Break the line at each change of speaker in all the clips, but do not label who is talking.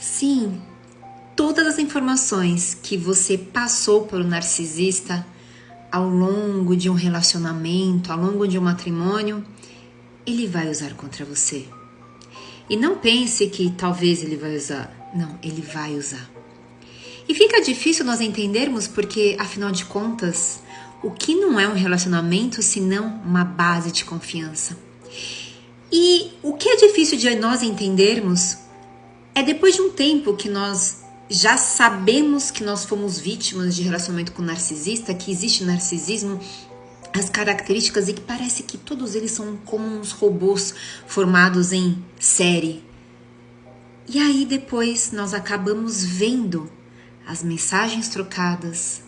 Sim, todas as informações que você passou pelo narcisista ao longo de um relacionamento, ao longo de um matrimônio, ele vai usar contra você. E não pense que talvez ele vai usar. Não, ele vai usar. E fica difícil nós entendermos porque, afinal de contas, o que não é um relacionamento senão uma base de confiança? E o que é difícil de nós entendermos é depois de um tempo que nós já sabemos que nós fomos vítimas de relacionamento com narcisista, que existe narcisismo, as características, e que parece que todos eles são como uns robôs formados em série. E aí depois nós acabamos vendo as mensagens trocadas,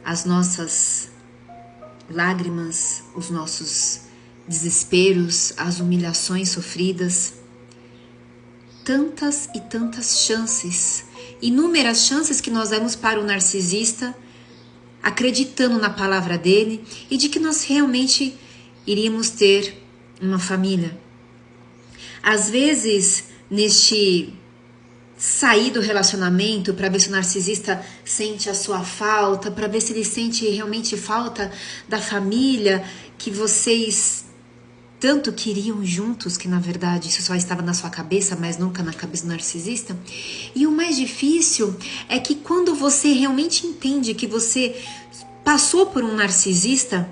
as nossas lágrimas, os nossos desesperos, as humilhações sofridas, tantas e tantas chances, inúmeras chances que nós demos para o narcisista, acreditando na palavra dele e de que nós realmente iríamos ter uma família. Às vezes, neste sair do relacionamento para ver se o narcisista sente a sua falta, para ver se ele sente realmente falta da família que vocês tanto queriam juntos, que na verdade isso só estava na sua cabeça, mas nunca na cabeça do narcisista. E o mais difícil é que quando você realmente entende que você passou por um narcisista,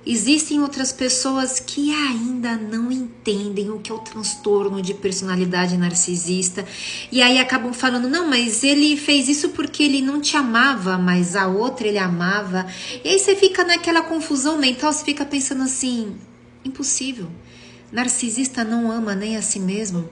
existem outras pessoas que ainda não entendem o que é o transtorno de personalidade narcisista e aí acabam falando, não, mas ele fez isso porque ele não te amava, mas a outra ele amava. E aí você fica naquela confusão mental, você fica pensando assim, impossível, narcisista não ama nem a si mesmo.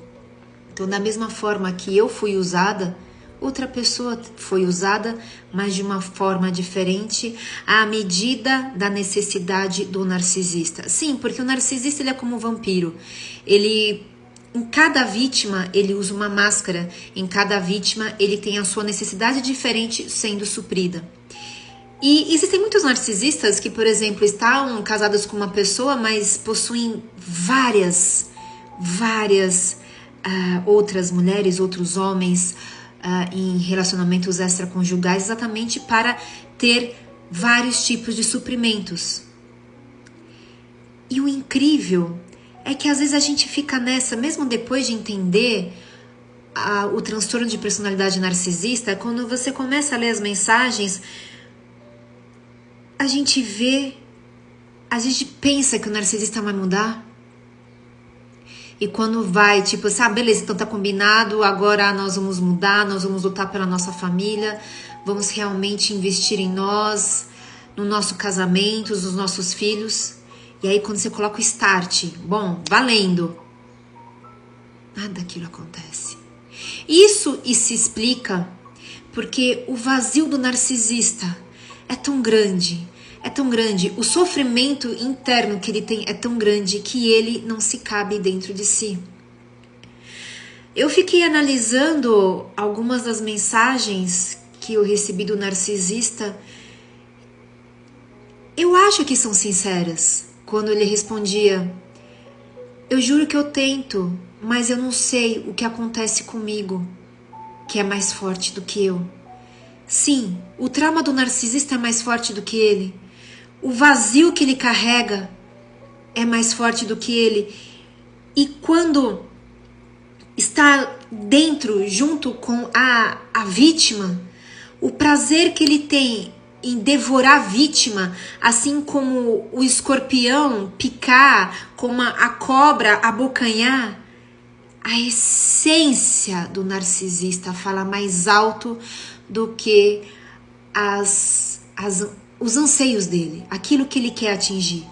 Então, da mesma forma que eu fui usada, outra pessoa foi usada, mas de uma forma diferente, à medida da necessidade do narcisista. Sim, porque o narcisista ele é como um vampiro. Ele, em cada vítima, ele usa uma máscara. Em cada vítima, ele tem a sua necessidade diferente sendo suprida. E existem muitos narcisistas que, por exemplo, estão casados com uma pessoa, mas possuem várias outras mulheres, outros homens, em relacionamentos extraconjugais, exatamente para ter vários tipos de suprimentos. E o incrível é que às vezes a gente fica nessa, mesmo depois de entender o transtorno de personalidade narcisista, quando você começa a ler as mensagens, a gente vê, a gente pensa que o narcisista vai mudar. E quando vai, tipo, beleza, então tá combinado, agora nós vamos mudar, nós vamos lutar pela nossa família, vamos realmente investir em nós, no nosso casamento, nos nossos filhos. E aí quando você coloca o start, bom, valendo, nada daquilo acontece. Isso e se explica porque o vazio do narcisista é tão grande, o sofrimento interno que ele tem é tão grande que ele não se cabe dentro de si. Eu fiquei analisando algumas das mensagens que eu recebi do narcisista. Eu acho que são sinceras. Quando ele respondia, eu juro que eu tento, mas eu não sei o que acontece comigo, que é mais forte do que eu. Sim, o trauma do narcisista é mais forte do que ele. O vazio que ele carrega é mais forte do que ele. E quando está dentro, junto com a vítima, o prazer que ele tem em devorar a vítima, assim como o escorpião picar, como a cobra abocanhar, a essência do narcisista fala mais alto do que os anseios dele, aquilo que ele quer atingir.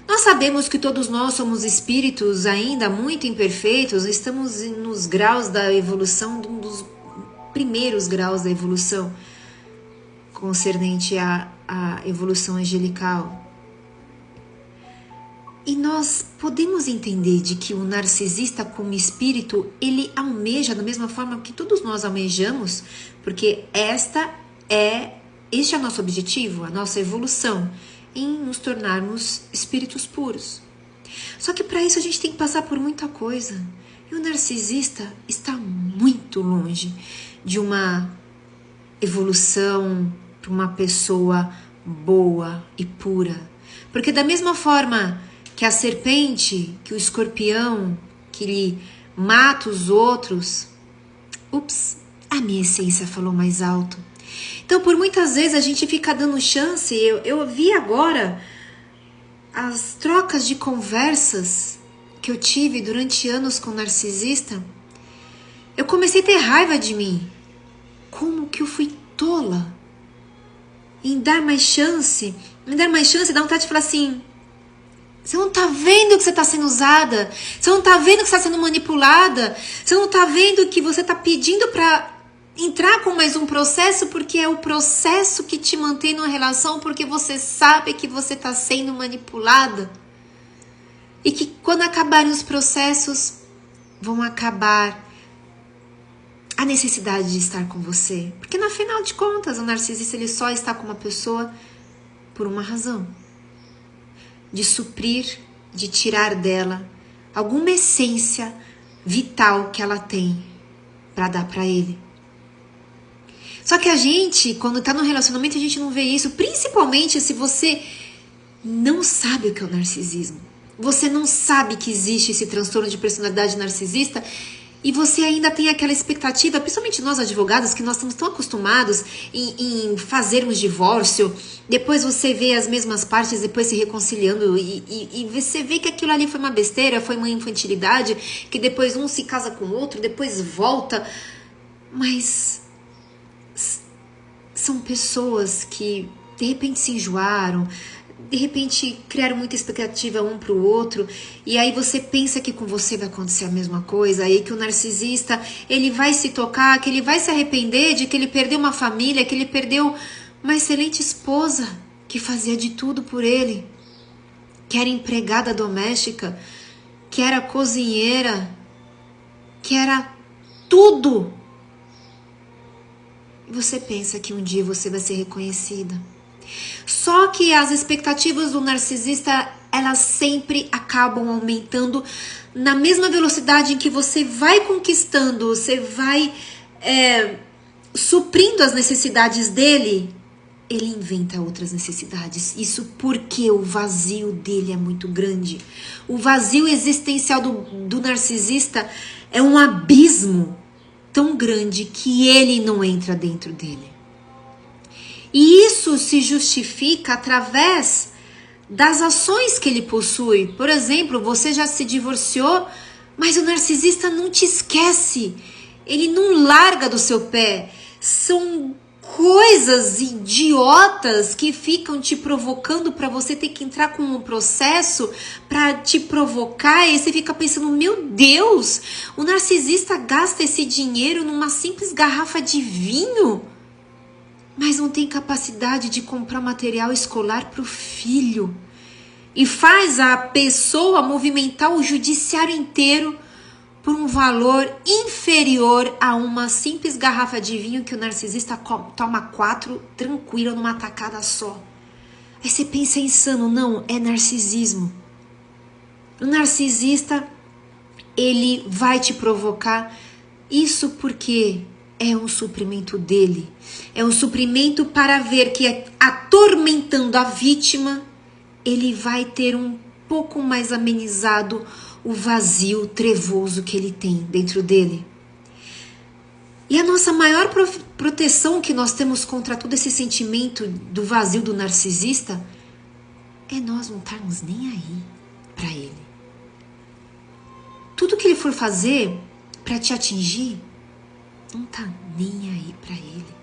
Nós sabemos que todos nós somos espíritos ainda muito imperfeitos, estamos nos graus da evolução, um dos primeiros graus da evolução, concernente à evolução angelical. E nós podemos entender de que o narcisista como espírito, ele almeja da mesma forma que todos nós almejamos, porque este é o nosso objetivo, a nossa evolução, em nos tornarmos espíritos puros. Só que para isso a gente tem que passar por muita coisa. E o narcisista está muito longe de uma evolução para uma pessoa boa e pura. Porque da mesma forma que a serpente, que o escorpião, que ele mata os outros... Ups, a minha essência falou mais alto. Então, por muitas vezes a gente fica dando chance. Eu vi agora as trocas de conversas que eu tive durante anos com o narcisista. Eu comecei a ter raiva de mim. Como que eu fui tola em dar mais chance? Em dar mais chance, dá vontade de falar assim: você não tá vendo que você tá sendo usada? Você não tá vendo que você tá sendo manipulada? Você não tá vendo que você tá pedindo pra entrar com mais um processo, porque é o processo que te mantém numa relação, porque você sabe que você tá sendo manipulada? E que quando acabarem os processos, vão acabar a necessidade de estar com você. Porque no final de contas, o narcisista ele só está com uma pessoa por uma razão. De suprir, de tirar dela alguma essência vital que ela tem para dar para ele. Só que a gente, quando tá no relacionamento, a gente não vê isso, principalmente se você não sabe o que é o narcisismo. Você não sabe que existe esse transtorno de personalidade narcisista e você ainda tem aquela expectativa, principalmente nós advogados, que nós estamos tão acostumados em fazermos divórcio, depois você vê as mesmas partes depois se reconciliando e você vê que aquilo ali foi uma besteira, foi uma infantilidade, que depois um se casa com o outro, depois volta, mas são pessoas que de repente se enjoaram, de repente criaram muita expectativa um para o outro, e aí você pensa que com você vai acontecer a mesma coisa, aí que o narcisista ele vai se tocar, que ele vai se arrepender de que ele perdeu uma família, que ele perdeu uma excelente esposa que fazia de tudo por ele, que era empregada doméstica, que era cozinheira, que era tudo. E você pensa que um dia você vai ser reconhecida. Só que as expectativas do narcisista, elas sempre acabam aumentando na mesma velocidade em que você vai conquistando, você vai suprindo as necessidades dele, ele inventa outras necessidades. Isso porque o vazio dele é muito grande. O vazio existencial do narcisista é um abismo tão grande que ele não entra dentro dele. E isso se justifica através das ações que ele possui. Por exemplo, você já se divorciou, mas o narcisista não te esquece. Ele não larga do seu pé. São coisas idiotas que ficam te provocando para você ter que entrar com um processo para te provocar. E você fica pensando, meu Deus, o narcisista gasta esse dinheiro numa simples garrafa de vinho, mas não tem capacidade de comprar material escolar para o filho. E faz a pessoa movimentar o judiciário inteiro por um valor inferior a uma simples garrafa de vinho que o narcisista toma 4 tranquilo numa tacada só. Aí você pensa, insano. Não, é narcisismo. O narcisista, ele vai te provocar. Isso porque é um suprimento dele. É um suprimento para ver que, atormentando a vítima, ele vai ter um pouco mais amenizado o vazio trevoso que ele tem dentro dele. E a nossa maior proteção que nós temos contra todo esse sentimento do vazio do narcisista é nós não estarmos nem aí para ele. Tudo que ele for fazer para te atingir, não tá nem aí para ele.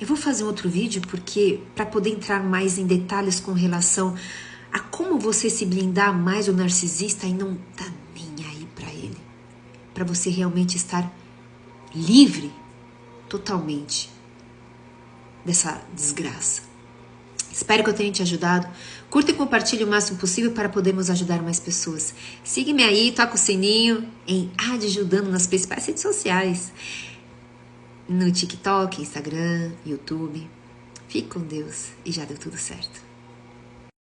Eu vou fazer um outro vídeo porque para poder entrar mais em detalhes com relação a como você se blindar mais do narcisista e não tá nem aí para ele, para você realmente estar livre totalmente dessa desgraça. Espero que eu tenha te ajudado. Curta e compartilhe o máximo possível para podermos ajudar mais pessoas. Siga-me aí, toca o sininho em Adjudando nas principais redes sociais. No TikTok, Instagram, YouTube. Fique com Deus e já deu tudo certo.